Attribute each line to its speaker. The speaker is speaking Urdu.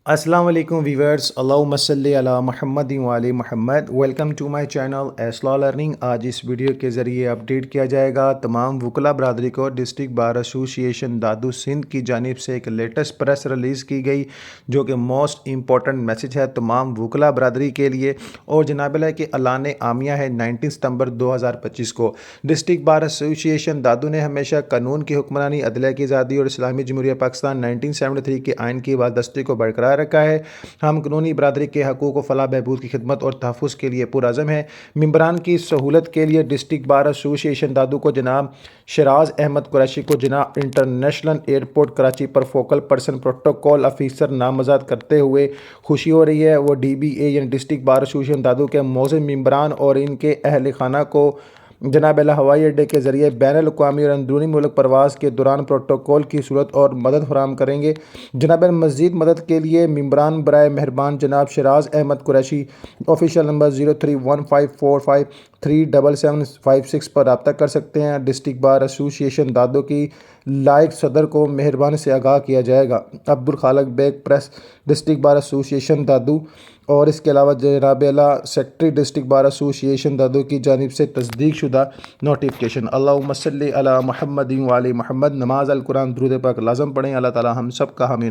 Speaker 1: السلام علیکم ویورز، اللہم صلی علی محمد وعلی محمد۔ ویلکم ٹو مائی چینل ایسلا لرننگ۔ آج اس ویڈیو کے ذریعے اپڈیٹ کیا جائے گا تمام وکلاء برادری کو ڈسٹرکٹ بار ایسوسی ایشن دادو سندھ کی جانب سے ایک لیٹسٹ پریس ریلیز کی گئی، جو کہ موسٹ امپورٹنٹ میسج ہے تمام وکلاء برادری کے لیے، اور جناب اللہ کہ اعلان عامیہ ہے 19 ستمبر 2025 کو۔ ڈسٹرکٹ بار ایسوسی ایشن دادو نے ہمیشہ قانون کی حکمرانی، عدلیہ کی آزادی اور اسلامی جمہوریہ پاکستان 1973 کے آئین کی بالادستی کو برقرار رکھا ہے۔ ہم قانونی برادری کے حقوق و فلاح بہبود کی خدمت اور تحفظ کے لیے پرعزم ہیں۔ ممبران کی سہولت کے لیے ڈسٹرکٹ بار ایسوسی ایشن دادو کو جناب شیراز احمد قریشی کو جناب انٹرنیشنل ایئرپورٹ کراچی پر فوکل پرسن پروٹوکول آفیسر نامزد کرتے ہوئے خوشی ہو رہی ہے۔ وہ ڈی بی اے یعنی ڈسٹرکٹ بار ایسوسی ایشن دادو کے معزز ممبران اور ان کے اہل خانہ کو جناب ہوائی اڈے کے ذریعے بین الاقوامی اور اندرونی ملک پرواز کے دوران پروٹوکول کی صورت اور مدد فراہم کریں گے۔ جناب مزید مدد کے لیے ممبران برائے مہربان جناب شیراز احمد قریشی آفیشیل نمبر 031545377756 پر رابطہ کر سکتے ہیں۔ ڈسٹرکٹ بار ایسوسی ایشن دادو کی لائق صدر کو مہربانی سے آگاہ کیا جائے گا۔ Abdul Khaliq Baig press district bar association دادو، اور اس کے علاوہ جناب secretary district bar association دادو کی جانب سے تصدیق شدہ نوٹیفکیشن۔ اللہم صلی علی محمد وعلی محمد۔ نماز القرآن درود پاک لازم پڑھیں۔ اللہ تعالی ہم سب کا حامی